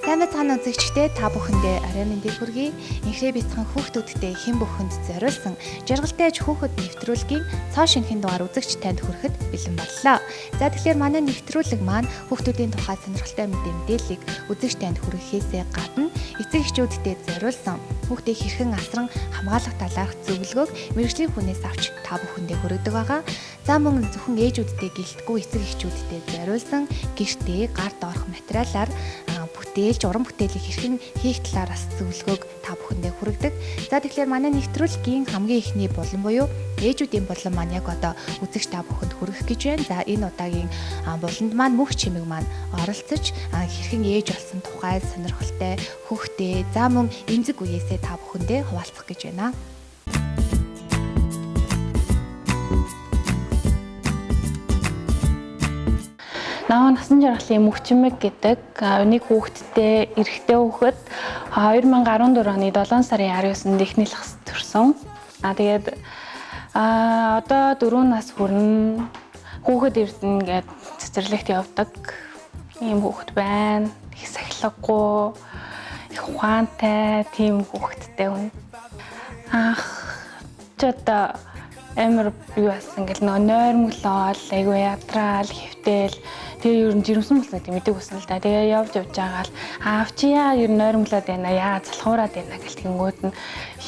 Сайн мэцхан үзэгчдээ та бүхэндээ арай мэндийг хүргэе. Инхрээ бяцхан хүүхдүүдтэй хэн бүхэнд зориулсан жаргалтай хүүхэд нэвтрүүлгийн цоо шинхэн дугаар үзэгч танд хүрэхэд бэлэн боллоо. За тэгэхээр манай нэвтрүүлэг маань хүүхдүүдийн тухай сонирхолтой мэдээллийг үзэгч танд хүргэхээсээ гадна эцэг эхчүүдтэй зориулсан хүүхдийг хэрхэн асран хамгаалах талаарх зөвлөгөөг мэргэжлийн хүнээс авч та бүхэндээ хүргэдэг байгаа. За мөн зөвхөн ээжүүдтэй гэлтгүй эцэг эхчүүдтэй зориулсан гэртээ гарт орох материалаар бүтээлж уран бүтээлийг хэрхэн хийх талаар бас зөвлөгөөг та бүхэндээ хүргэдэг. За тэгэхээр манай нэвтрүүлгийн хамгийн ихний булан буюу ээжүүдийн булан маань яг одоо үзэгч та бүхэнд хүргэх гэж байна. За энэ удаагийн буланд маань мөх чимэг маань оролцож хэрхэн ээж болсон тухай сонирхолтой хүүхдээ за мөн эмзэг үеэсээ та бүхэндээ хуваалцах гэж байна. Наа насан жаргалын мөх чимэг гэдэг нэг хүүхэдтэй эрэгтэй хүүхэд 2014 оны 7 сарын 19-нд эхнэлэх төрсөн. Тэгээд одоо 4 нас хүрнэ хүүхэд эрдэнэ гээд цэцэрлэгт явдаг ийм хүүхэд байна. Их сахилгагүй, их ухаантай тийм хүүхэдтэй хүн. Ч одоо амар юу асан ингээл нойрмоглол, айгүй ядраал, хэвтэл тэгээ ер нь жирэмсэн болсон гэдэг мэдээг үсэн л да. Тэгээ явж байгаа л авчиа ер нь нойрмоглоод байна. Яа залхуураад байна гэл тэнгүүд нь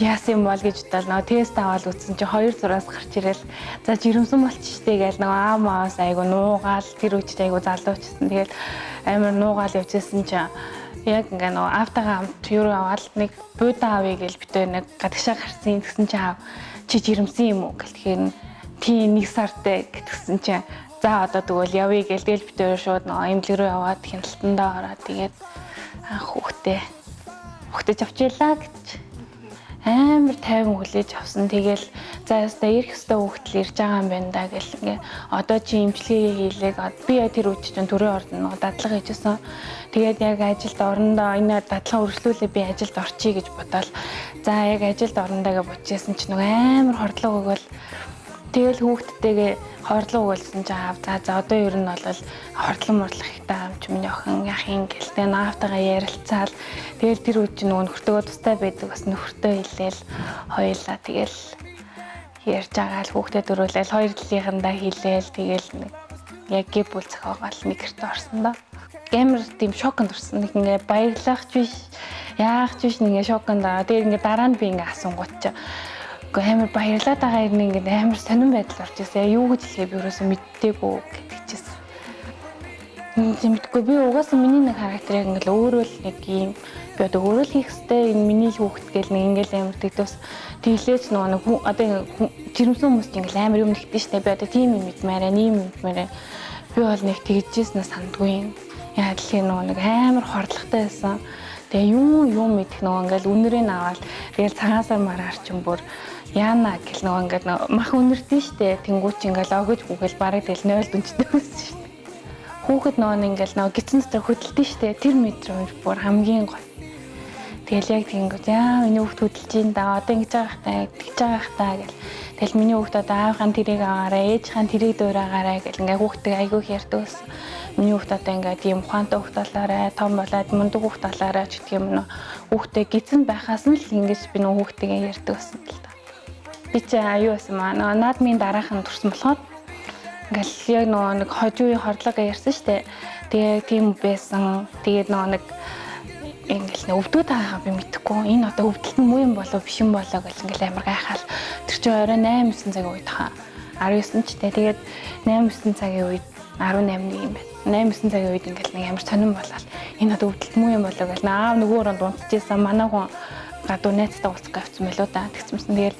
яасан юм бол гэж бодвол тест аваад үзсэн чи 2 зураас гарч ирэл. За жирэмсэн болчих штэ гээл аамаас айгүй нуугаал тэр үчтэй айгүй залуучсан. Тэгэл амар нуугаал явчихсан чи яг ингээ автагаа амт юу аваад нэг буудан авъя гэж битээ нэг гадагшаа гарсан гэсэн чи чи жирэмсэн юм уу гэл тэгэхээр тийм нэг сартай гэтгсэн чи за одоо тэгвэл явъя гээл тэгэл битээ шууд эмнэлэг рүү яваад хяналтандаа ороод тэгээд хүүхдээ авчилаа гэж амар тайван хүлээж авсан. Тэгэл за яста ирэх хөстө хүүхдэл ирж байгаа юм байна да гэл ингээ одоо чи имчилгээ хийлээ би тэр үед чинь төрийн ордон дадлага хийжсэн. Тэгээд яг ажилд орондоо энэ дадлага үргэлжлүүлээ би ажилд орчие гэж бодоод за яг ажилд орондоо гэж бодчихсон чинь амар хордлого өгөөл тэгэл хүүхдтэйгээ хордлого өгүүлсэн чинь за одоо ер нь бол хордлон морлох ихтэй амч миний охин яах юм гэлтэй наавтайгаа ярилцаал тэгэл тэр үед чинь нөхөртөө тустай байдаг бас нөхөртөө хэлээл хоёлаа тэгэл ярьж байгаа л хүүхдэд дөрүүлээл хоёр талынхандаа хэлээл тэгэл яг гэр бүл зохиогоол нэг гэрт орсон доо. Амар тийм шоконд орсон. Нэг ингээ баярлах ч биш, яах ч биш нэг шоконд аа. Тэгээд ингээ дараа нь би ингээ асуунгууд чи амар баярлаад байгаа юм ингээ амар сонирн байдал орж ирсэн. Юу гэж хэлээ би өөрөөсөө мэддэггүй гэдэгчээс. Мэдгүй би угаасаа миний нэг характерыг ингээл өөрөө л нэг юм би одоо өөрөө л хийх хэвээр энэ миний хүүхэд гэл нэг ингээл амар тэгдээс тэглээч нөгөө одоо жирэмсэн хүмүүс чинь ингээл амар юм нэгтэн штэ би одоо тийм юм мэдмээрээ ийм мэдмээрээ би бол нэг тэгжсэнээ сандгүй юм. Яг л нэг амар хордлоготой байсан. Тэгээ юм мэдэх нөгөө ингээл үнэрээ аваад тэгэл цагаансаар мараар ч юм бүр яана гэл нөгөө ингээд мах үнэрдэн штэ тэнгуүч ингээл огож бүхэл бараг тэгэл 0 дүнчтэй байсан штэ. Хүүхэд нөгөө ингээл гитэн дотор хөдөлдөн штэ тэр мэдрэмж бүр хамгийн гоё. Тэгэл яг тэнгуү яа миний хүүхд хөдөлж ин да одоо ингэж байгаа хтаа гэл тэгэл миний хүүхд одоо аавхан тэрийг аваарай ээжхэн тэрийг дуурайгаарай гэл ингээ хүүхдтэй айгүй ярьдаг ус. Миний хүүхд одоо ингээ тийм ухаантай хүүхд болоорой том болоод мундаг хүүхд болоорой ч гэх юм нөө хүүхдтэй гизэн байхаас нь л ингэж би нөө хүүхдтэйгээ ярьдаг ус л да. Би чи аюу байсан маа наад минь дараахан төрсөн болохоор ингээл яг нэг хожуугийн хордлого ярьсан штэ. Тэгээ тийм байсан. Тэгээд нэг ингээл өвдөөд байгаа би мэдэхгүй. Энэ одоо өвдөлт нь муу юм болов биш юм болоо гэл ингээл амар гайхаал. Тэр чинь орой 8-9 цагийн үед хаа. 19 ч тэ. Тэгээд 8-9 цагийн үед 18 юм байна. 8-9 цагийн үед ингээл нэг амар сонирн болоод энэ одоо өвдөлт муу юм болоо гэл аав нөгөөрөө дунтажсэн. Манай хүн гадуу найзтай уулзах авцсан байлоо да. Тэгсмсэн тэгэл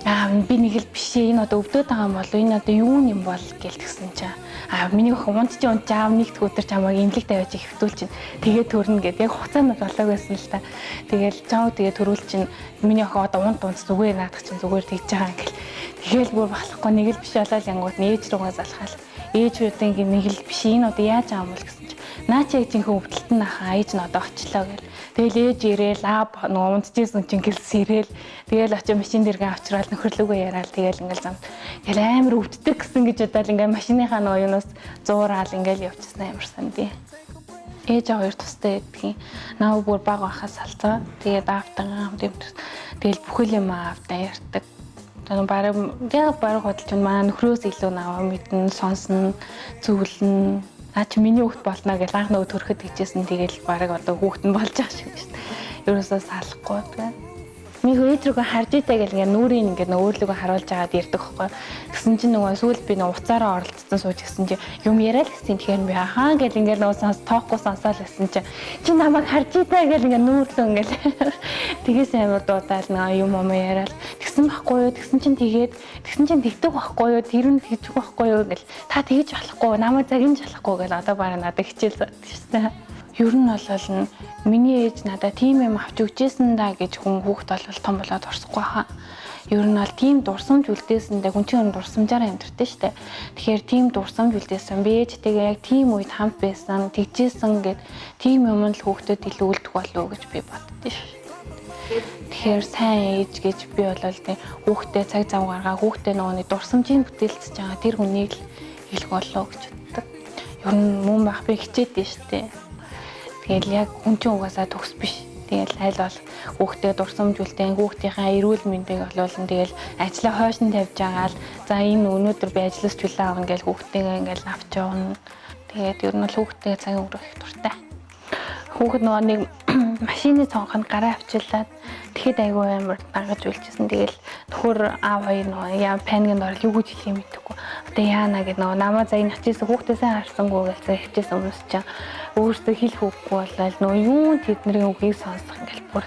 би нэг л биш энэ одоо өвдөөд байгаа юм болов энэ одоо юу юм бол гэлтгсэн чинь миний охин унтж аав нэгд өдөр чамайг имлэг тавиаж хэвтүүл чинь тэгээд төрнө гэд яг хуцаанд болоог байсан л та. Тэгээл чам тэгээд төрүүл чинь миний охин одоо унт зүгээр наадах чинь зүгээр тэгж байгаа ингээл тэгээл бүр болохгүй нэг л биш болоод янгууд нээж рүүгээ залхаал ээжүүдийн нэг л биш энэ одоо яаж байгаа юм бол гэсэн чинь наа чи яг жинхэнэ өвдөлт нь ахаа ээж нь одоо очлоо гэл тэгэл ээж ирээл аав нөгөө унтжсэн чинь гэлс ирээл тэгэл очиж машин дээргээ авчраал нөхөрлөгөө яриад тэгэл ингээл зам тэгэл амар өвддөг гэсэн гэж бодоод ингээл машиныхаа нөгөө юунаас зуураад ингээл явчихсан амар санд. ээж хоёр тустай байдгийн. Наа бүр бага байхаас салцаа. Тэгээд аавтан тэгэл бүхэл юм аавтаа ярьдаг. Тэгээд бараг бодолч маань нөхрөөс илүү наваа мэднэ, сонсно, зөвлөн. Наа чи миний хүүхд болно гэж анх нөгөө төрөхөд хичээсэн. Тэгэл бараг одоо хүүхд нь болж байгаа шиг шүү дээ. Ерөөсөө салахгүй тэгээд ми хөөдрөгөө харж итэй гэл ингээ нүрийн ингээ өөрлөгөө харуулж агаад ярьдаг байхгүй. Тэгсэн чинь нөгөө сүүл би нөгөө уцаараа оролцсон сууж гисэн чи юм яриа л гэсэн тэгэхээр би ахаа гэл ингээ нөгөө тоохгүй сонсоол гэсэн чи намайг харж итэй гэл ингээ нүүрлөө ингээл тэгээс амар дуудаал нөгөө юм яриад тэгсэн байхгүй юу тэгсэн чинь тэгдэг байхгүй юу тэр нь тэгчих байхгүй юу гэл та тэгж болохгүй намайг загинж болохгүй гэл одоо бараа надад хичээл заадчихсан. Ер нь бол миний ээж надад тийм юм авч өгчээсэн да гэж хүн хүүхд бол том болоод орсохгүй хаа. Ер нь бол тийм дурсамж үлдээсэндээ хүн чинь дурсамжаараа амьдртээ штэ. Тэгэхээр тийм дурсамж үлдээсэн би ээжтэйгээ яг тийм үед хамт байсан, тэгжээсэн гэд тийм юм л хүүхдэд илүү үлдэх болов уу гэж би боддөө ш. Тэгэхээр сайн ээж гэж би бол тийм хүүхдэд цаг зав гаргаа хүүхдэд нөгөөний дурсамжийг бүтээлцэж байгаа тэр хүнийг л хэлэх болов гэж боддог. Ер нь мөн бах би хичээдээ штэ. Тэгэл яг хүн чинь угаасаа төгс биш. Тэгэл аль бол хүүхдээ дурсамж үлдээн хүүхдийнхээ эрүүл мэндийг олуулан тэгэл ажлаа хойш нь тавьж байгаа л за энэ өнөөдөр би ажлаас чөлөө авах ингээл хүүхдтэйгээ ингээл авч явна. Тэгээд ер нь хүүхдтэйгээ цаг өнгөрөх их дуртай. Хүүхэд нөгөө нэг машины цонхонд гараа авчирлаад тэгэхэд айгүй амар дагаж үлжсэн. Тэгэл нөхөр аав хоёр нөгөө яа панигнд орол юу гэж хэлэх юм мэдэхгүй. Одоо яана гэд нөгөө намаа за энэ хачижсэн хүүхдээсээ харсангүй гэж за хичээсэн хүмүүс чинь өөртөө хэлэх үггүй болол нөгөө юу тэдний үгийг сонсох ингээл бүр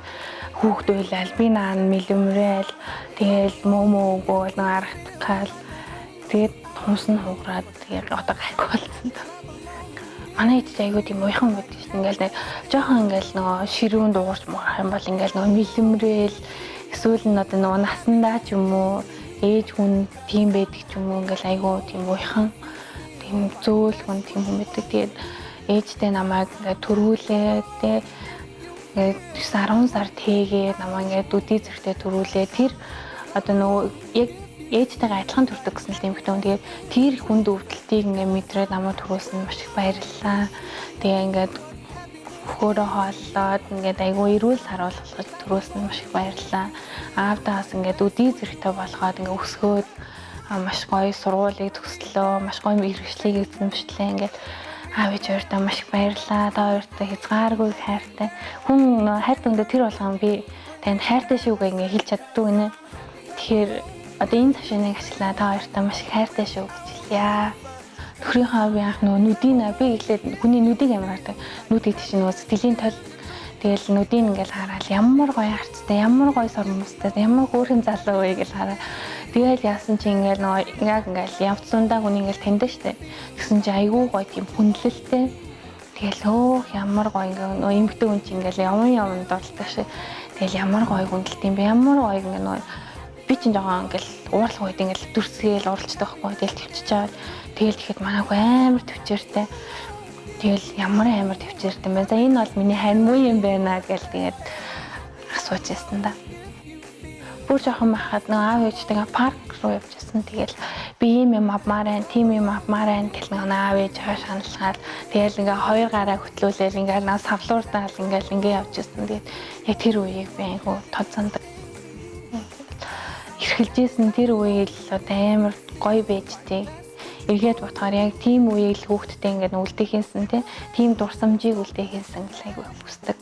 хүүхд уйлал би наан мэлэмрээл тэгэл мөмөө үгүй нөгөө аргатгаал тэгээд хумс нь хугараад тэгээд одоо гайгүй болсон. Манай ээж айгүй тийм уйхан байдаг шүү дээ. Ингээл нэг жоохон ингээл нөгөө ширүүн дуурч муурах юм бол ингээл нөгөө мэлэмрээл эсвэл нь одоо нөгөө насандаа ч юм уу ээж хүн тийм байдаг ч юм уу ингээл айгүй тийм уйхан тийм зөөл хүн тийм хүн байдаг. Тэгээд ээжтэй намайг ингээд төрүүлээ тэ ингээд 10 сар тээгээ намайг ингээд үдий зэрэгтэй төрүүлээ. Тэр одоо нөгөө яг ээжтэйгээ адилхан төрдөг гэсэн л юм хтэн. Тэгээд тэр хүнд өвдөлтийг ингээд мэдрээд намайг төрүүлсэн маш их баярлалаа. Тэгээ ингээд хөөрөө хооллоод ингээд айгүй эрүүл харуулгаж төрүүлсэн маш их баярлалаа. Аавдаас ингээд үдий зэрэгтэй болгоод ингээд өсгөөд маш гоё сургуулийг төгслөө, маш гоё мэргэжлийг эзэмшлээ ингээд аав ээж хоёртаа маш их баярлалаа. Та хоёртаа хязгааргүй хайртай. Хүн хайртай өндөө тэр болгон би танд хайртай шүүгээ ингээд хэлж чаддгүй нэ. Тэгэхээр одоо энэ ташааныг ашиглаа та хоёртаа маш их хайртай шүү гэж хэлье. Нөхрийнхөө би анх нөгөө нүдийн би иглээд хүний нүдийг амар хардаг. Нүд гэдэг чинь нөгөө сэтгэлийн тол. Тэгэл нүдийг ингээл хараад ямар гоё харцтай, ямар гоё сормостой, ямар хөөрхөн залуу вэ гэж хараа. Тэгэл яасан чи ингээл нөгөө яг ингээл явцсандаа хүн ингээл таньдаг штэ. Тэгсэн чи айгүй гоё тийм хүндлэлтэй. Тэгэл ямар гоё ингээ нөгөө эмгтэй хүн чи ингээл явн дурддаг шээ. Тэгэл ямар гоё хүндлэлтэй юм бэ? Ямар гоё ингээ нөгөө би чинь жоохон ингээл уурлах үед ингээл дүрсгээл уралцдаг байхгүй. Тэгэл төвчж чаад тэгэл тэгэхэд манайх амар төвчээртэй. Тэгэл ямар амар төвчээртэй юм бэ? За энэ бол миний харин муу юм байна гэл тэгээд асууж яасан да. Бүр жоохон байхад нөгөө аав ээжтэйгээ парк руу явж байсан. Тэгэл би юм авмаар байна, тийм юм авмаар байна гэл нөгөө аав ээж шаналгаад тэгэл ингээ хоёр гараа хөтлүүлээл ингээ наа савлуурдаал ингээ явж байсан. Тэгээд яг тэр үеийг би айгу тоцсонд эрхэлжсэн тэр үеийг л одоо амар гоё байжтэй. Эргээд бодохоор яг тийм үеийг л хүүхдтэй ингээд үлдэхээсэн тийм дурсамжийг үлдэхээсэн л айгу хүсдэг.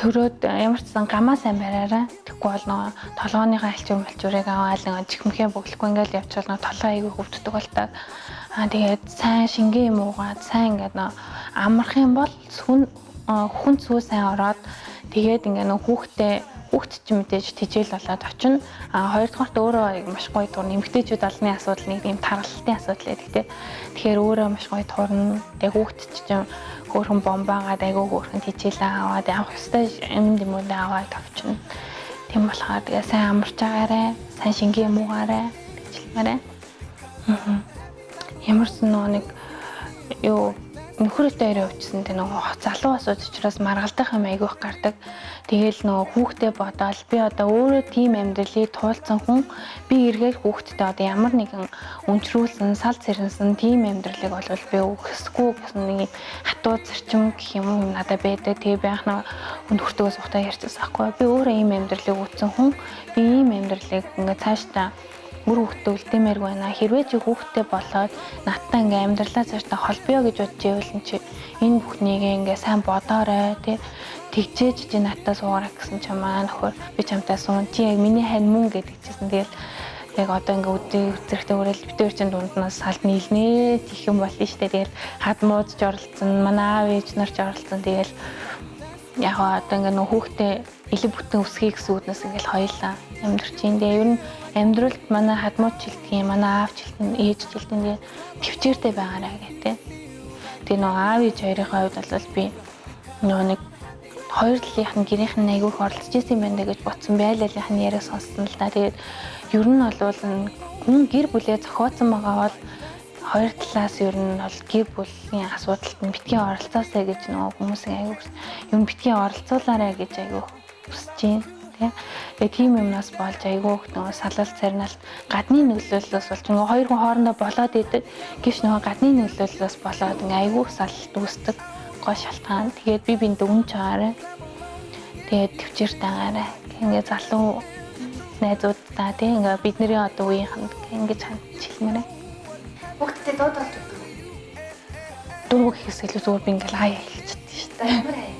Төрөөд ямар ч сан гамаа сайн бариараа. Тэгэхгүй бол нөгөө толгооныхаа алчуурыг аваад нөгөө чихмхээ бөглөхгүй ингээд явчихвал нөгөө толгоо айгүй хөвддөг бол та. Тэгээд сайн шингэн юм уугаад сайн ингээд нөгөө амарх юм бол хүн цүү сайн ороод тэгээд ингээд нөгөө хүүхд ч мэдээж тижэл болоод очино. Хоёрдугаарт өөрөө маш гоё турна. Эмэгтэйчүүд алны асуудал нэг юм тархалтын асуудал гэдэг. Тэгэхээр өөрөө маш гоё турна. Тэгээд хүүхд ч юм хөөрхөн бомбаагаад айгүй хөөрхөн тижээлээ аваад явах ёстой юм дэмүүдээ аваад авчна. Тийм болохоор тэгээ сайн амарч агаарай, сайн шингэн муугаарай гэж хэлмээрээ. Ямарсан нэг юу нөхрөөтэй өрөө өвчсөн тэ нөгөө залуу асууж учраас маргалдах юм айгүйх гардаг. Тэгээл нөгөө хүүхдээ бодоол би одоо өөрөө тийм амьдралыг туулсан хүн би эргээд хүүхдтэй одоо ямар нэгэн өнчрүүлсэн, сал цэрэнсэн тийм амьдралыг болвол би өгөхгүй гэсэн нэг хатуу зарчим гэх юм надад байдаг. Тэгээ би анхнаа нөхртөөс ухтаа ярьчихсан байхгүй. Би өөрөө ийм амьдралыг үүссэн хүн. Би ийм амьдралыг ингээ цаашдаа бүр хүүхдээ үлдээмээргүй байна. Хэрвээ чи хүүхдээ болоод надтай ингээ амьдралаа цаашдаа холбоё гэж бодож ивэл чи энэ бүхнийг ингээ сайн бодоорой тий. Тэгжээж чи надтай суугараа гэсэн чи маань нөхөр би чамтай суун чи яг миний хань мөн гэдэг чижсэн. Тэгэл яг одоо ингээ үзэрэхтэй өрөөл битээр чин дунднаас салд нийлнэ гэх юм болно шүү дээ. Тэгэл хадмуудж оролцсон, манай аав ээж нар ч оролцсон. Тэгэл яг одоо ингээ нөх хүүхдээ элэг бүтэн өсгий гэсэн үднээс ингээл хоёлаа амьдрч юм. Тэгээ ер нь амьдралд манай хадмууд жилдэг юм, манай аав жилдэг, ээж жилдэг төвчээртэй байгаарай гэдэг. Тэгээ нөө аав ээж хоёрын хувьд бол би нөө нэг хоёр талынх нь гэрийнх нь айгүйх оролцож исэн юм байна гэж бодсон байлалынх нь яриа сонссон л да. Тэгээд ер нь бол хүн гэр бүлээ зохиоцсон байгаа бол хоёр талаас ер нь бол гэр бүлийн асуудалд нь битгий оролцоосэй гэж нөгөө хүмүүсийн айгүйх юм битгий оролцуулаарай гэж айгүйх хүсэж байна. Тэгээ тийм юмнаас болж айгүйх нөгөө салалт царналт гадны нөлөөллөөс болж нөгөө хоёр хүн хоорондоо болоод идэг гэвч нөгөө гадны нөлөөллөөс болоод ингээ айгүйх салалт үүсдэг гоо шалтгаан. Тэгээд би бинд өгнө чаарай. Тэгээд төвчээртэй агаарай. Ингээ залуу найзуудтай тийм ингээ бидний одоо үеийнхэнд ингэж хандчихмээрээ. Хүүхдтэй дууд болж өгдөг. Дуу гэхээс илүү зүгээр би ингээл хаяа хэлчихдэг шүү дээ. Ямар аа.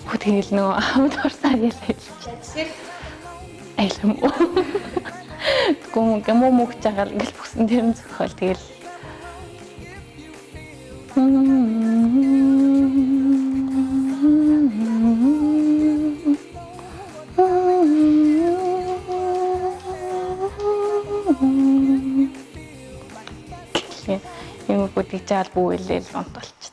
Хөө тэгэл нөгөө хамт орсаар ялээ. Жишээ айлм. Гүн гэмүү мөгч агаал ингээл бүсэн тэр нь зөхөөл тэгэл. Юм бүгд ичаал бүэлээл онтолчтой.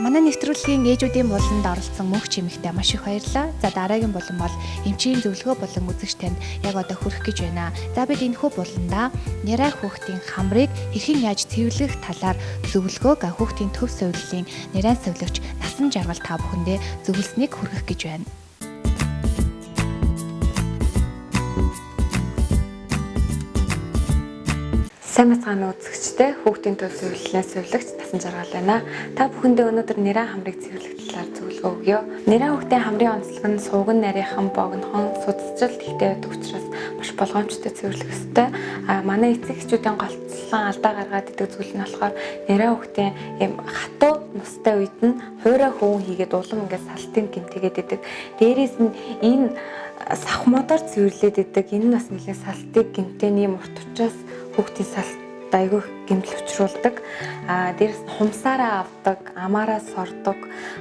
Манай нэвтрүүлгийн ээжүүдийн буланд оролцсон мөнх чимэгтэй маш их баярлалаа. За дараагийн булан бол эмчийн зөвлөгөө болон үзэгч танд яг одоо хүрэх гэж байна. За бид энэхүү буландаа нярай хүүхдийн хамрыг хэрхэн яаж цэвэрлэх талаар зөвлөгөөг хүүхдийн төв сувиллын нярай сувилагч Насан Жаргал та бүхэндээ зөвлөснийг хүргэх гэж байна. Сайн мэцгааны үзэгчтэй хүүхдийн төв сувиллын сувилагч Насан Жаргал байна. Та бүхэндээ өнөөдөр нэраа хамрыг цэвэрлэх талаар зөвлөгөө өгье. Нэраа хүүхдийн хамрын онцлог нь сууган нарийнхан богинохон судасрал ихтэй байдаг учраас маш болгоомжтой цэвэрлэх ёстой. Манай эцэг эхчүүдийн голцлон алдаа гаргаад идэг зүйл нь болохоор нэраа хүүхдийн юм хатуу нустай үед нь хуурай хөвөн хийгээд улам ингээд салтын гэмтээгээд идэг. Дээрээс нь энэ савхмодоор цэвэрлээд идэг. Энэ нь бас нэлээд салтыг гэмтээний урт учраас хүүхдийн салт айгүй гэмтэл учруулдаг. Дээрээс нь хумсаараа авдаг, амаараа сордог.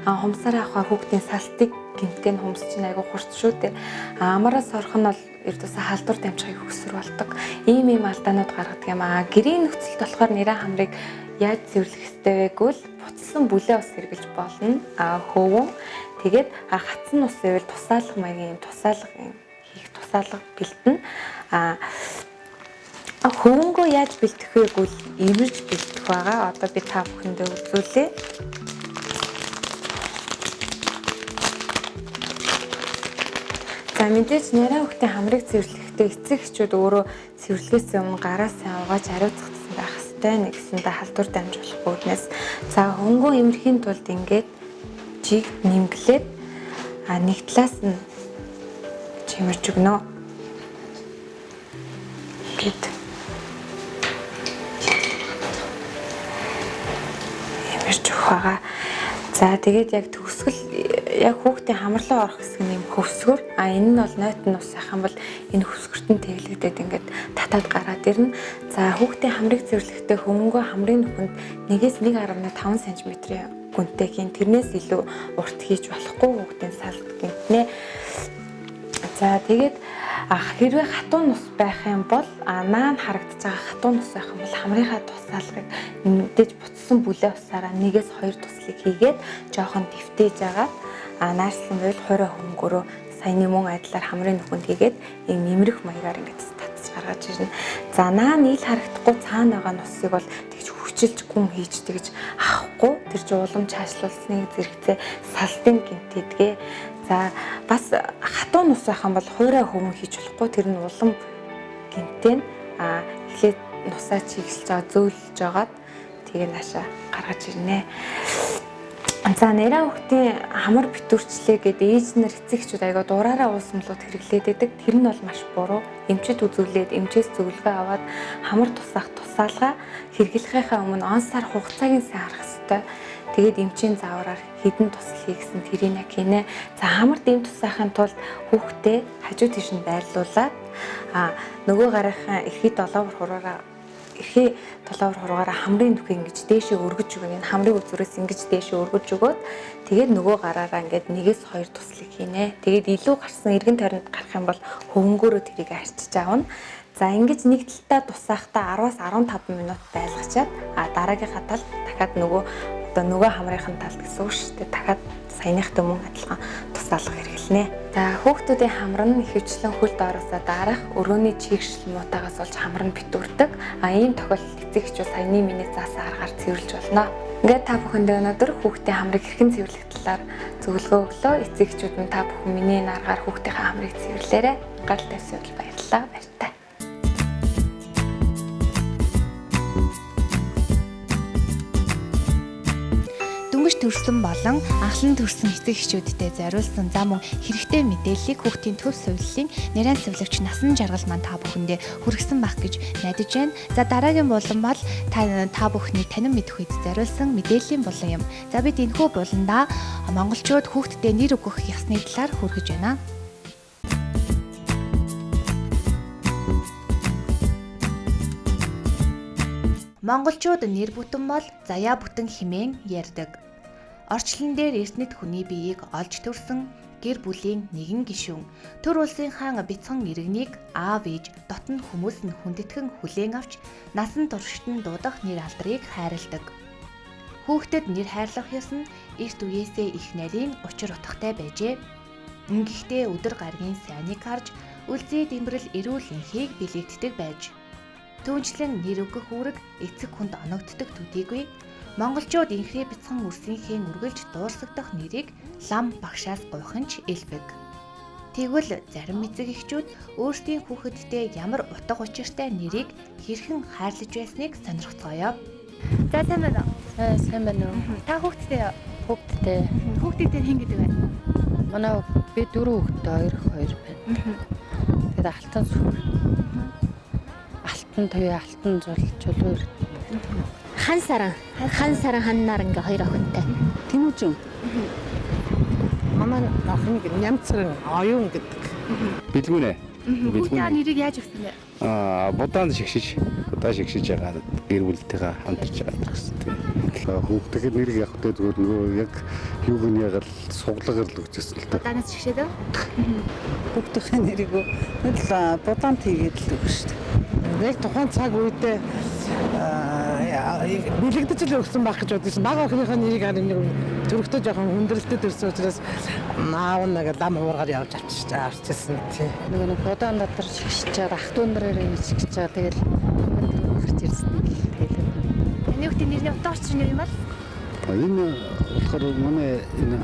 Хумсаараа авахаар хүүхдийн салтыг гэмтээ нь хумс чинь айгүй хурц шүү дээ. Амаараа сорох нь бол ердөөсөө халдвар дамжихыг хөсөрүүлдэг. Ийм алдаанууд гаргадаг юм. Гэрийн нөхцөлд болохоор нэраа хамрыг яаж цэвэрлэх ёстой вэ гэвэл буцсан бүлээ ус хэрглэж болно. Хөвөн тэгээд хатсан ус гэвэл тусаалга маягийн хийх тусаалга бэлтэн. Хөвөнгөө яаж бэлтэх вэ гэвэл имэрж бэлтэх байгаа. Одоо би та бүхэндээ үзүүлье. За мэдээж нэраа хүүхдийн хамрыг цэвэрлэхдээ эцэг эхчүүд өөрөө цэвэрлэхээс өмнө гараа сайн угааж хариуцагдсан байх ёстой. Нэгсэндээ халдвар дамжуулах үүднээс за хөнгөө имэрхийн тулд ингээд жиг нэмглээд нэг талаас нь чимэрж өгнө. Гэт имэрж өгөх байгаа. За тэгээд яг төгсгөл яг хүүхдийн хамарлаа орох хэсэг нь юм хөвсгөр. Энэ нь бол нойтон ус сайхан бол энэ хөвсгөрт нь тэглэгдээд ингээд татаад гараад ирнэ. За хүүхдийн хамрыг цэвэрлэхдээ хөвөнгөө хамрын нүхэнд 1-1.5 см гүнтэй хийн. Тэрнээс илүү урт хийж болохгүй хүүхдийн салт гинтнэ. За тэгээд хэрвээ хатуу нус байх юм бол наан харагдаж байгаа хатуу нус байх юм бол хамрынхаа тусаалгыг мэдээж буцсан бүлээ усаараа 1-2 туслыг хийгээд жоохон дэвтээж агаад наашлан байвал хорой хөнгөрөө саяны мөн айдлаар хамрын нүхэнд хийгээд ийм нэмрэх маягаар ингэж татж гаргаж ирнэ. За наана ил харагдахгүй цаана байгаа нусыг бол тэгж хүчилж гүн хийж тэгж авахгүй тэр чинь улам цаашлуулсныг зэрэгцээ салдын гинтэдгээ. За бас хатуу нус байх юм бол хуурай хөмөн хийж болохгүй тэр нь улам гинтэн эхлээд нусаа чиглэж байгаа зөөлж жагаад тэгээ наашаа гаргаж ирнэ. За нэраа хүүхдийн хамар битүүрчлээ гэдэг ээж нар эцэгчүүд аяга дураараа уусамлууд хэрэглээд байдаг. Тэр нь бол маш буруу. Эмчэд үзүүлээд эмчээс зөвлөгөө аваад хамар тусаах тусаалгаа хэрэглэхийнхаа өмнө он сар хугацааг нь сайн харах хэрэгтэй. Тэгээд эмчийн заавраар хідэн тусал хийгсэн тэрийг гинэ. За хамар дэм тусаахын тулд хүүхдээ хажуу тийш нь байрлуулад нөгөө гарынхаа эрхий долоовор хуруугаараа хамрын нүхийг ингэж дээшээ өргөж өгнө. Энэ хамрын үзүүрээс ингэж дээшээ өргөж өгөөд тэгээд нөгөө гараараа ингээд 1-2 туслыг хийнэ. Тэгээд илүү гарсан эргэн тойронд гарах юм бол хөвөнгөөрөө тэрийг арчиж аавна. За ингэж нэг талдаа тусаахтаа 10-15 минут байлгачаад дараагийнхаа талд дахиад нөгөө хамрынхын талд гэсэн үг шүү дээ. Дахиад саяныхтай мөн адилхан тусаалга хэрэглэнэ. За хүүхдүүдийн хамар нь ихэвчлэн хөл доороосоо дарах өрөөний чигшил муутаагаас болж хамар нь битүүрдэг. Ийм тохиолдолд эцэгчүүд саяны миний заасан аргаар цэвэрлж болно. Ингээд та бүхэндээ өнөөдөр хүүхдийн хамрыг хэрхэн цэвэрлэх талаар зөвлөгөө өглөө. Эцэгчүүд нь та бүхэн миний аргаар хүүхдийнхээ хамрыг цэвэрлээрэй. Гал тавьсан бол баярлалаа. Баяртай. Дөнгөж төрсөн болон анхлан төрсөн эцэг эхчүүдтэй зориулсан зам мөн хэрэгтэй мэдээллийг хүүхдийн төв сувиллын нэрийн сувилагч насан жаргал маань та бүхэндээ хүргэсэн байх гэж найдаж байна. За дараагийн булан бол та бүхний танин мэдэх үед зориулсан мэдээллийн булан юм. За бид энэхүү буландаа монголчууд хүүхдэд нэр өгөх ёсны талаар хүргэж байна. Монголчууд нэр бүтэн бол заяа бүтэн хэмээн ярьдаг. Орчлон дээр эрдэнэт хүний биеийг олж төрсөн гэр бүлийн нэгэн гишүүн төр улсын хаан бяцхан иргэнийг аав ээж дотн хүмүүс нь хүндэтгэн хүлээн авч насан туршид нь дуудах нэр алдрыг хайрладаг. Хүүхдэд нэр хайрлах ёс нь эрт үеэсээ их нарийн учир утгатай байжээ. Ингэхдээ өдөр гаргийн сайныг харж үлзий дэмбэрэл эрүүл энхийг бэлэгддэг байж. Түүнчлэн нэр өгөх үүрэг эцэг хүнд оногддог төдийгүй монголчууд инхрээ бяцхан үрсийнхээ үргэлж дуурсагдах нэрийг лам багшаас гуйханч элбэг. Тэгвэл зарим эцэг эхчүүд өөрсдийн хүүхэдтэй ямар утга учиртай нэрийг хэрхэн хайрлаж байсныг сонирхцгоё. За сайн байна уу? Сайн байна уу? Та хүүхэдтэй Хүүхдтэй хэн гэдэг вэ? манай би 4 хүүхэдтэй 2 байна. Тэгээд алтан сүр. Алтан туяа, алтан чулуур. Хан саран ханнаар ингээ хоёр охинтой. Тэмүүжин. Манай охиныг нямцран оюун гэдэг. Билгүүнэ. Хүүхдийн нэрийг яаж өгсөн бэ? Будаа шигшиж байгаа гэр бүлтэйгээ хамтарч байгаа гэсэн. Хүүхдийн нэрийг явахтай зүгээр нөгөө яг юуг нь яг л суглаагаар л өгчээсэн л та. Будаанаас шигшээд үү? Хүүхдийн нэрийг будаан тэгээд л өгсөн шүү дээ. Яг тухайн цаг үедээ бэлэгдэж л өгсөн байх гэж бодсон. Бага охиныхаа нэрийг төрөхтэй жоохон хүндрэлтэй төрсөн учраас аав нь нэг лам хуургаар явж авчихсан тий. Нөгөө будаан дотор шигшчээр ах トゥ нараараа шигшчээр тэгэл гарч ирсэн тэгэл. Таны хүүхдийн нэрний утга учир нь юм бол? Энэ болохоор манай энэ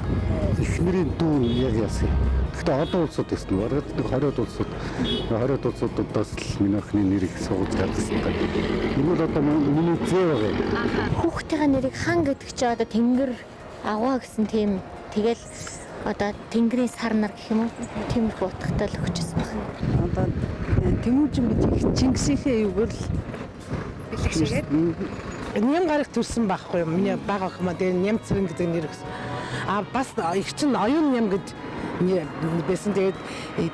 эхнэрийн дүү яг яасан. Гэхдээ олон улсууд гэсэн нь бараг 20 улсуудаас л миний охины нэрийг суулж гаргасан. Энэ бол одоо миний зэв байгаа. Хүүхдийн нэрийг хан гэдэг чи одоо тэнгэр агуу гэсэн тийм тэгэл одоо тэнгэрийн сар нар гэх юм уу? Тиймэрхүү утгатай л өгчсэн байна. Одоо Тэмүүжин гэж Чингисийнхээ юугаар л Бэлэг шигээд. ням гараг төрсэн байхгүй юу? Миний бага охин маа дээр нямцран гэдэг нэр өгсөн. Бас их чинь оюун ням гэж байсан. Тэгээд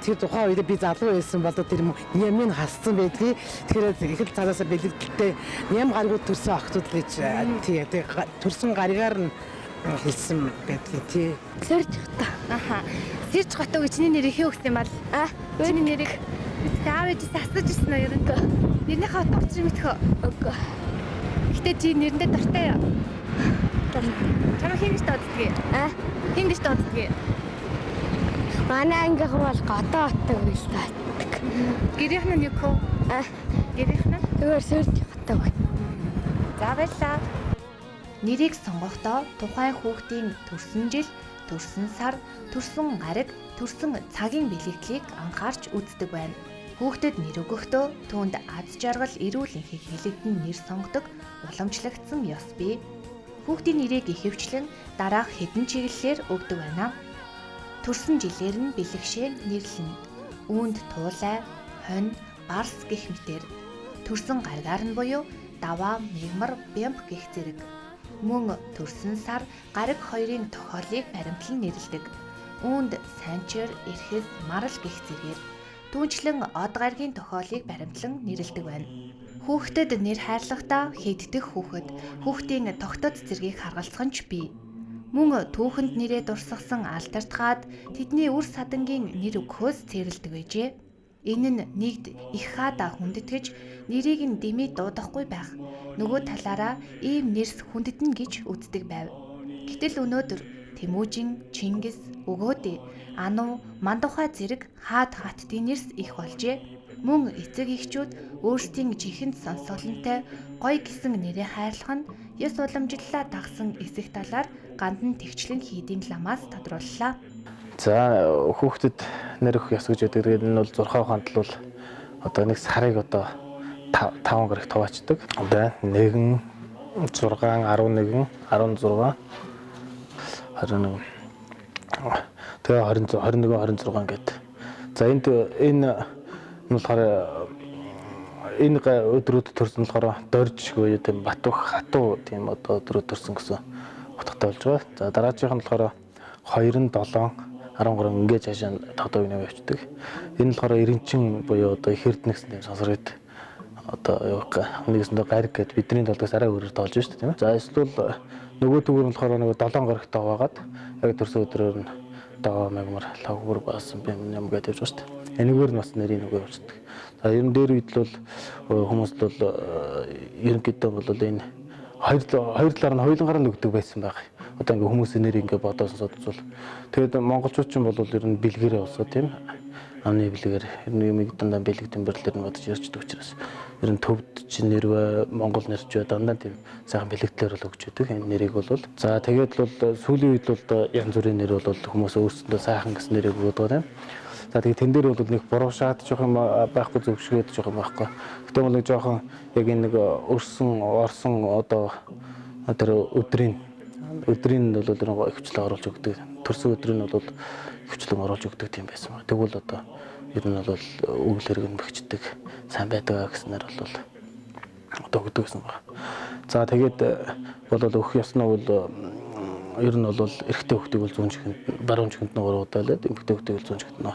тэр тухайн үед би залуу байсан болоо тэр нямыг хассан байдгийг. Тэгэхээр их л цаанаасаа бэлэгдэлтэй ням гаргууд төрсэн охтууд л гэж тий төрсэн гаригаар нь хэлсэн байдгийг тий. Сэрж хата. Аха. Сэрж готог чиний нэрийг хий өгсөн юм бол. Чиний нэрийг аав ээжээс асууж ирсэн үү ер нь? Нэрнийхээ утга учирыг мэдэх үү? Гэтэ чи нэрэндээ дуртай юу? Чамаа хин гэж дууддгийг? Хин гэж дууддгийг? Манай ангийнхан бол годоо отдог гэж дууддаг. Гэрийнх нь юу хөө? Гэрийнх нь Зүгээр сүйрж хатаг бай. за баярлаа. Нэрийг сонгохдоо тухайн хүүхдийн төрсөн жил, төрсөн сар, төрсөн гариг, төрсөн цагийн бэлэгдлийг анхаарч үздэг байна. Хүүхдэд нэр өгөхдөө түүнд аз жаргал, эрүүл энхийг хэлэгдэн нэр сонгодог уламжлагдсан ёс бий. Хүүхдийн нэрийг ихэвчлэн дараах хэдэн чиглэлээр өгдөг байна. Төрсөн жилээр нь бэлэгшээ нэрлэнэ. Үүнд туулай, хонь, барс гэх мэтээр. Төрсөн гаригаар нь буюу даваа, мигмар, бямб гэх зэрэг. Мөн төрсөн сар, гариг хоёрын тохиолыг баримтлан нэрлэдэг. Үүнд санчир, эрхэс, марал гэх зэргээр. Түүнчлэн од гаригийн тохиолыг баримтлан нэрлэдэг байна. Хүүхдэд нэр хайрлагатаа хийддэг хүүхдийн тогтод зэргийг харгалзах нь ч бий. Мөн түүхэнд нэрээ дурсгасан алдарт гад тэдний үр садангийн нэр өгөхөөс цэвэрлдэг байжээ. Энэ нь нэгд их хаадаа хүндэтгэж нэрийг нь дэмий дуудахгүй байх. Нөгөө талаараа ийм нэрс хүндэтнэ гэж үздэг байв. Гэтэл өнөөдөр Тэмүүжин, Чингис, Өгөөдөө, Ану, Мандухай зэрэг хаад хаттын нэрс их болжээ. Мөн эцэг эхчүүд өөрсдийн жихэнд сонсголонтой гоё гэсэн нэрээ хайрлах нь ёс уламжлалаа дагсан эсэх талаар гандан тэгчлэн хийдийн ламаас тодрууллаа. За хүүхдэд нэр өгөх ёс гэж яддаг. Энэ бол 6 ухаанд л одоо нэг сарыг одоо 5 гараг туваачдаг. Одоо 1, 6, 11, 16, 21. Тэгээ 21, 26 гэдэг. За энэ болохоор энэ өдрүүд төрсөн болохоор дорж буюу тийм Батух хатуу тийм одоо өдрүүд төрсөн гэсэн утгатай болж байгаа. За дараагийнх нь болохоор 2, 7, 13 ингэж хашаа тогтоог нэм явчихдаг. Энэ болохоор эренчин буюу одоо их эрдэнэ гэсэн тийм сансраад одоо юу нэгэсэндээ гариг гэд бидний толгоос арай өөрөөр тоолж шүү дээ тийм ээ. За эсвэл нөгөө төгөр нь болохоор нөгөө 7 гарагт тоогаад яг төрсөн өдрөөр нь доо мэгмар лагвар баасан юм гэдэг явж байгаа шүү дээ. Энэгээр нь бас нэрийн нөгөө явчихдаг. За ер нь дээр үед л хүмүүс бол ерөнхийдөө бол энэ хоёр талаар нь хоёулангаар нь өгдөг байсан байх. Одоо ингээ хүмүүсийн нэр ингээ бодоос бодвол тэгээд монголчууд ч бол ер нь бэлгэрээ болсоо тийм амны бэлгээр ер нь юм дандаа бэлэг тэмбэрлэлээр нь бодож ярьждаг учраас ер нь төвд чинь нэр бай монгол нэрч бай дандаа тийм сайхан бэлэгдлэр бол өгч өгдөг энэ нэрийг бол за тэгээд бол сүүлийн үед бол янз бүрийн нэр бол хүмүүс өөрсөндөө сайхан гэсэн нэрийг өгöd байгаа тийм. За тэгээд тэн дээр бол нэг буруу шаад жоох юм байхгүй зөвшгөөд жоох юм байхгүй. Гэтэ бол нэг жоохон яг энэ нэг орсон одоо тэр өдрийн бол ихвчлэн оруулж өгдөг. Төрсөн өдрийн бол ихвчлэн оруулж өгдөг тийм байсан ба. Тэгвэл одоо ер нь бол үгэл хэрэг нь бэхждэг сайн байдаг гэснээр бол одоо өгдөг гэсэн ба. За тэгээд бол өөх ёсноо бол ер нь бол эрэгтэй хүүхдийг бол зүүн чихэнд баруун чихэнд нь 3 удаа лээд эмэгтэй хүүхдийг бол зүүн чихэнд нь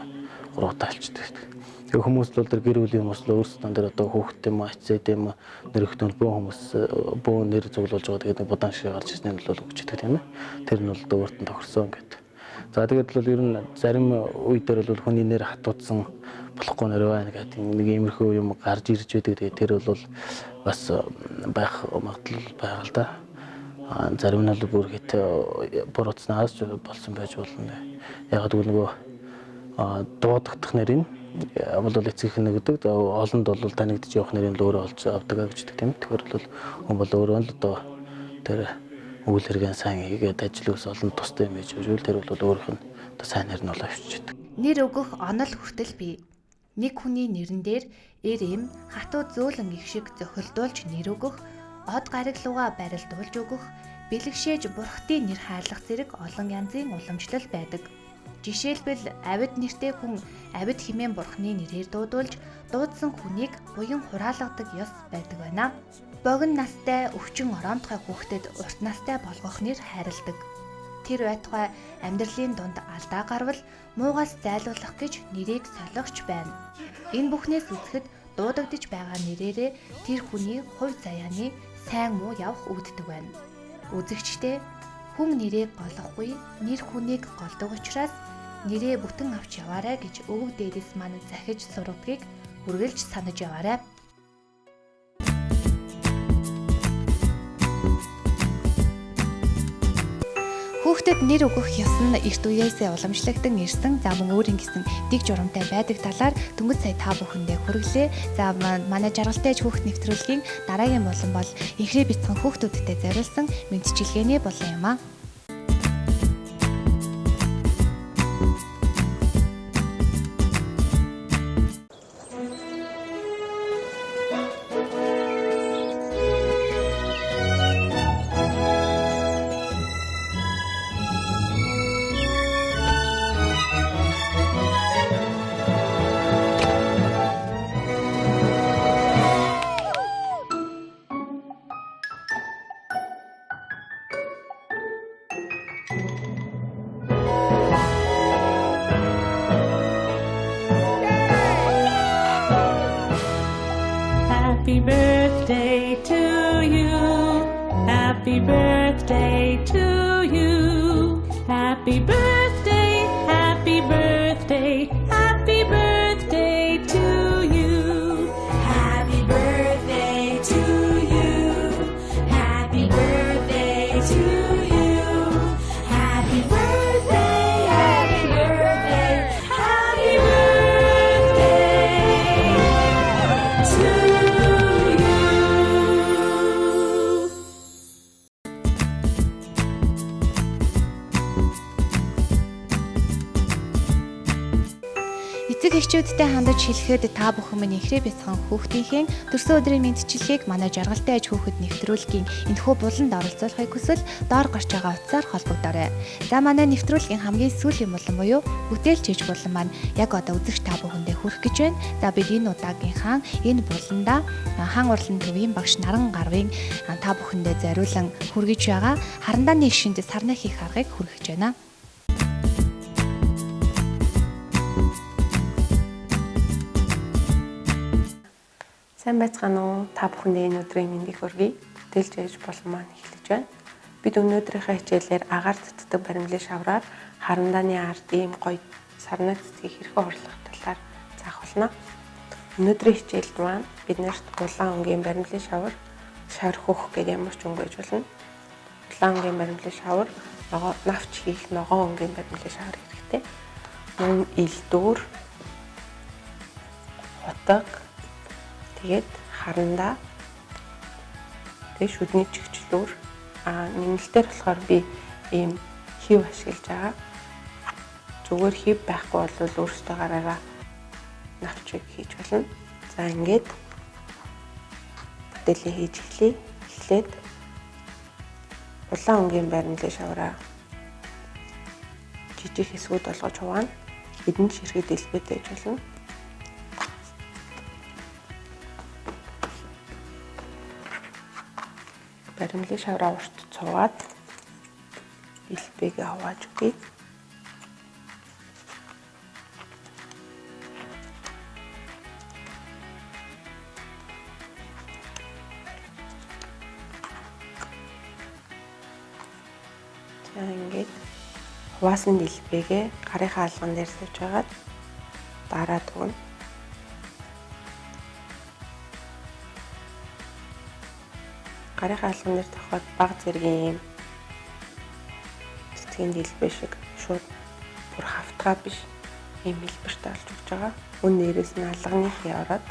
3 удаа алчдаг. Тэгээ хүмүүс бол тэр гэр бүлийн хүмүүс л өөрсдөө тэр одоо хүүхдтэй юм ачцээд юм нэрхтэн бөө хүмүүс бөө нэр зөвлөж байгаа. Тэгээд нэг будаан шиг гарч ирсэн нь бол өгч идэг тийм ээ. Тэр нь бол өөртөө тохирсон гэдэг. За тэгээд бол ер нь зарим үе дээр бол хүний нэр хатуудсан болохгүй нэр байна гэдэг нэг иймэрхүү юм гарч ирж байдаг. Тэгээд тэр бол бас байх магадлал байгаа л да. Зарим нь бол бүр хит буруутснаас болсон байж болно. Яг гэвэл нөгөө дуудагдах нэрийн бол эцгийнх нь гэдэг. Олонд бол танигдж явах нэрийн л өөрөө олж авдаг гэж тийм. Тэгэхээр бол хүн бол өөрөө л одоо тэр үйл хэрэгэн сайн хийгээд ажил ус олон тустай юм гэж үзвэл тэр бол өөрийнх нь одоо сайн нэр нь бол авчиждаг. Нэр өгөх онол хүртэл бий. Нэг хүний нэрэн дээр эр эм хатуу зөөлөн их шиг зохилдуулж нэр өгөх, од гариглууга барилдуулж өгөх, бэлэгшээж бурхтын нэр хайрлах зэрэг олон янзын уламжлал байдаг. Жишээлбэл авид нэртэй хүн авид хэмээн бурхны нэрээр дуудуулж дуудсан хүнийг буян хураалгадаг ёс байдаг байна. Богино настай өвчин ороомтгой хүүхдэд урт настай болгох нэр хайрладаг. Тэр байтугай амьдралын дунд алдаа гарвал муугаас зайлуулах гэж нэрийг солихч байна. Энэ бүхнээс үзэхэд дуудагдж байгаа нэрээрээ тэр хүний хувь заяаны сайн муу явах үүддэг байна. Үзэгчдээ хүн нэрийг голохгүй нэр хүнийг голдог учраас нэрээ бүтэн авч яваарай гэж өвөг дээдэс маань захиж сургадгийг үргэлж санаж яваарай. Хүүхдэд нэр өгөх ёс нь эрт үеэсээ уламжлагдсан ирсэн. За мөн өөрийн гэсэн дэг журамтай байдаг талаар дөнгөж сая та бүхэндээ хүргэлээ. За манай жаргалтай хүүхд нэвтрүүлгийн дараагийн болон бол инхрээ бяцхан хүүхдүүдтэй зориулсан мэдчилгээний болон юм аа. Happy birthday to you. Happy birthday to you. Happy birthday, happy birthday, happy birthday to you. Happy birthday to you. Happy birthday to you. Happy birthday, happy birthday, happy birthday to you. Эцэг эхчүүдтэй хандаж хэлэхэд та бүхэн минь инхрээ бяцхан хүүхдийнхээ төрсөн өдрийн мэдчилгээг манай жаргалтай аж хүүхэд нэвтрүүлгийн энэхүү буланд оролцуулахыг хүсвэл доор гарч байгаа утсаар холбогдоорой. За манай нэвтрүүлгийн хамгийн сүүлийн булан буюу бүтээлч ээж булан маань яг одоо үзэгч та бүхэндээ хүрэх гэж байна. За бид энэ удаагийнхаа энэ буланда хаан урлан төвийн багш Наран гарвын та бүхэндээ зориулан хүргэж байгаа харандааны ишинд сарны хийх аргыг хүргэж байна. Сайн байцгаана уу? Та бүхэндээ энэ өдрийн мэндийг хүргэе. Бүтээлч ээж болон маань эхлэж байна. Бид өнөөдрийнхээ хичээлээр агаар цэцдэг баримлын шавраар харандааны ард ийм гоё сарны цэцгийг хэрхэн орлох талаар заах болно. Өнөөдрийн хичээлд маань биднэрт улаан өнгийн баримлын шавар хөөх гэдэг ямар ч өнгө ээж болно. Улаан өнгийн баримлын шавар, навч хийх ногоон өнгийн баримлын шавар хэрэгтэй. Мөн элдүүр, хотог, тэгээд харандаа, тэгээд шүдний чигчлүүр нэмэлтээр болохоор би ийм хив ашиглаж байгаа. Зүгээр хив байхгүй бол өөрсдөө гараараа навчиг хийж болно. За ингээд бүтээлээ хийж эхлэе. Эхлээд улаан өнгийн баримлын шавраа жижиг хэсгүүд болгож хуваана. Хэдэн ширхэг дэлбэтэй хийж болно. Баримлын шавраа урт цуваад дэлбэгээ хувааж өгье. За ингээд хуваасан дэлбэгээ гарынхаа алган дээр сууж хагаад дараад өгнө. Гарынхаа алган дээр тавхад бага зэргийн юм цэцгийн дэлбээ шиг шууд бүр хавтгаа биш ийм хэлбэртэй болж өгч байгаа. Мөн нэрээс нь алганы хий ороод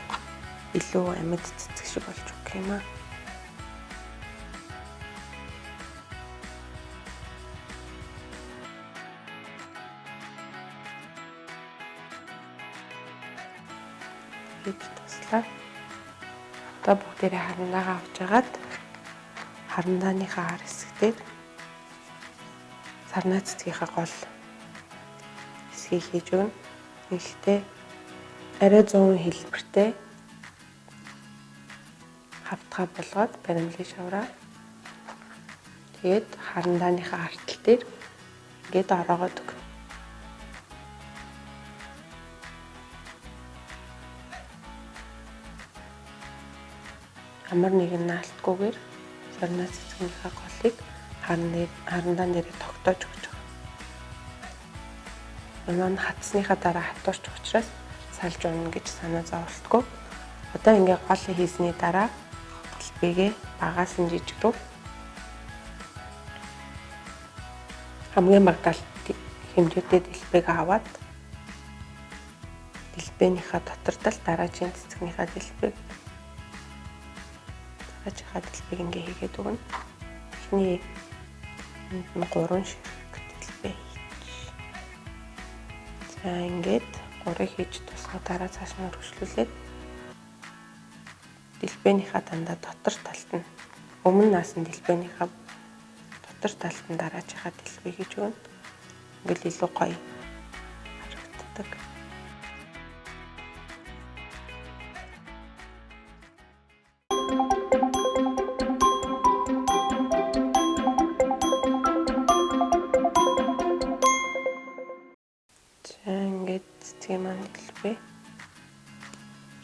илүү амьд цэцэг шиг болж өгөх юм аа. Бид туслаа. Одоо бүгдээрээ харандаага авч агаад харандааныхаа хар хэсгээр сарнаа цэцгийнхаа гол хэсгийг хийж өгнө. Гэхдээ арай 100 хэлбэртэй хавтгаа болгоод баримлын шавраа тэгээд харандааныхаа артал дээр ингээд ороогоод өг. Амар нэгэн наалтгүйгээр сарнаа цэцгийнхаа голыг харандаан дээрээ тогтоож өгч байгаа. Манай хатсныхаа дараа хатуурч учраас салж унна гэж санаа зовлтгүй. Одоо ингээ гол хийсний дараа дэлбэгээ багаас нь жижиг рүү хамгийн бага хэмжээтэй дэлбэг аваад дэлбэнийхээ дотор л дараагийн цэцгнийхээ дэлбэг дэлбэг ингээ хийгээд өгнө. Эхний 3 ширхэг дэлбэг хийж. За ингээд 3-ыг хийж тусгай дараа цааш нь өргөжлүүлээд дэлбэнийхээ дандаа дотор талд нь өмнө наасан дэлбэнийхээ дотор талд нь дараачихаа дэлбэг хийж өгнө. Ингээл илүү гоё харагддаг. Цэцгийн маань дэлбээ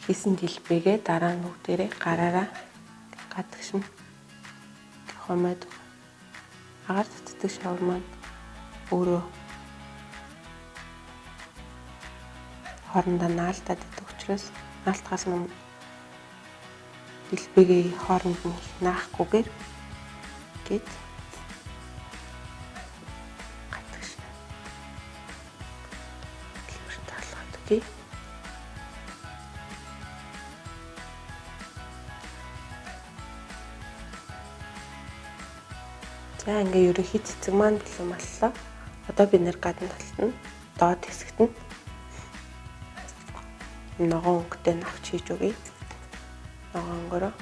хийсэн дэлбэгээ дараа нь бүгдээрээ гараараа гадагшин хомоод агаар татдаг шавар маань өөрөө хоорондоо наалтаад байдаг учраас наалтахаас өмнө дэлбэгээ хооронд нь наахгүйгээр гээд Okay. За ингээ ерөнхий цэцэг маань бэлэн боллоо. Одоо бид нэр гадна талд нь доод хэсэгт нь ногоон өнгөтэй навч хийж өгье. Ногоон өнгөөрөө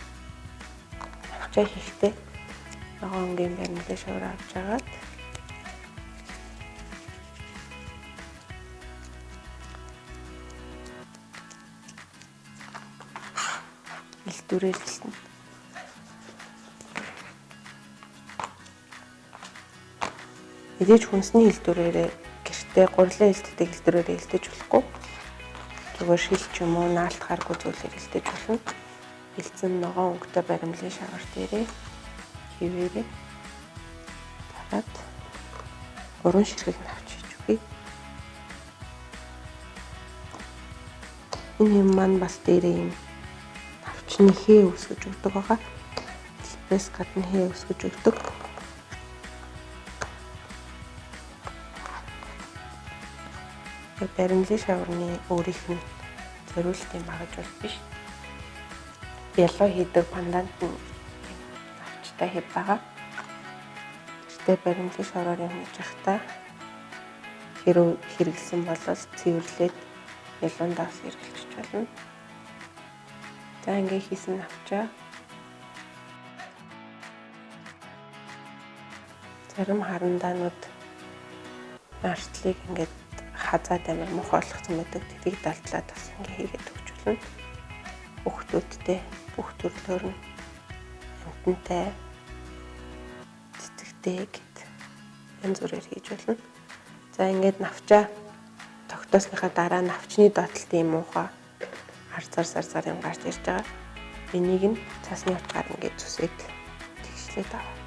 навчаа хийхдээ ногоон өнгийн баримлаа шавар авч агаад илдвэрлэлтэн. Мэдээж хүнсний илдвэрээрээ гэртээ гурлаа илтдэг илдвэрээрээ илтэж болохгүй. Зүгээр шил ч юм уу наалтахааргүй зүйлээр илтэж болно. Илцэн ногоон өнгөтэй баримлын шавар дээрээ хивээрээ дараад 3 ширхэг навч хийж өгье. Энэ юм маань бас дээрээ юм навчны хээ үсгэж өгдөг байгаа. Дэлбээс гадна хээ үсгэж өгдөг. Баримлын шаварны өөрийнх нь зориулт юм багаж бол биш. Ялуу хийдэг панданд нь навчтай хэв байгаа. Тэртээ баримлын шавраар юм хийж захтаа хэрэглэсэн бол цэвэрлээд ялуундаас эргэлж болно. За ингээ хийсэн навчаа зарим харандаанууд нартлыг ингээд хазаад амар муухай болгосон байдаг. Тэрийг далдлаад бас ингээ хийгээд өгч болно. Хүүхдүүдтэй бүх төрлөөр нь амтантай цэцэгтэй гэд янз бүрээр хийж болно. За ингээд навчаа тогтоосныхаа дараа навчны доотлолт юм муухай арцаар юм гарч ирж байгаа. Энийг нь цасны утгаар ингээд зүсээд тэгшлээд аваад.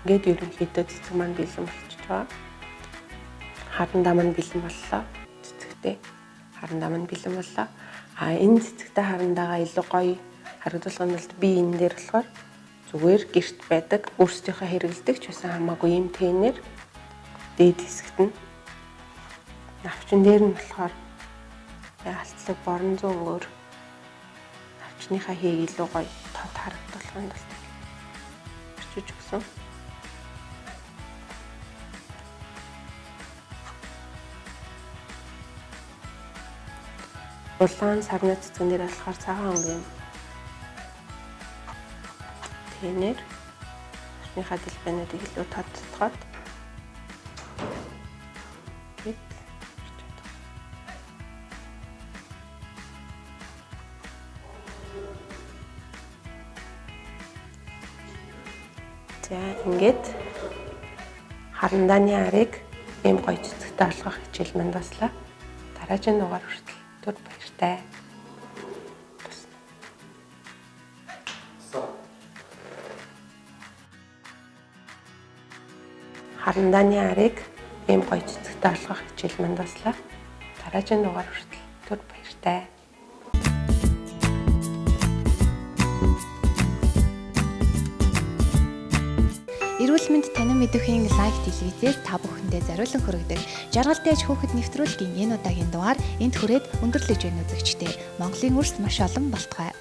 Ингээд ерөнхийдөө цэцэг маань бэлэн болчихж байгаа. Харандаа маань бэлэн боллоо. Цэцэгтэй харандаа маань бэлэн боллоо. Энэ цэцэгтэй харандаагаа илүү гоё харагдуулах нь би энэ дээр болохоор зүгээр гэрт байдаг өөрсдийнхөө хэрэглэдэг ч байсан хамаагүй юм тэнээр дээд хэсэгт нь навчин дээр нь болохоор алтлаг борон зүүн өөр навчныхаа хээг илүү гоё тод харагдуулах нь бол бичиж өгсөн. Улаан сарны цэцгэн дээр болохоор цагаан өнгийн тэнээр навчныхаа дэлбэнүүдийг илүү тодтогоод гээд за ингээд харандааны арыг ийм гоё цэцэгтэй болгох хичээл манд баслаа. Дараагийн дугаар хүртэл түр баяртай. Харандааны арыг ийм гоё цэцэгтэй болгох хичээл манд баслаа. Дараагийн дугаар хүртэл Түр баяртай. Эрүүл мэнд танин мэдрэхийн лайв телевизээс та бүхэндээ зориулан хүргэдэг жаргалтай аж хүүхэд нэвтрүүлгийн энэ удаагийн дугаар энд хүрээд өндөрлөж байна үзэгчдээ. Монголын үрс маш олон болтугай.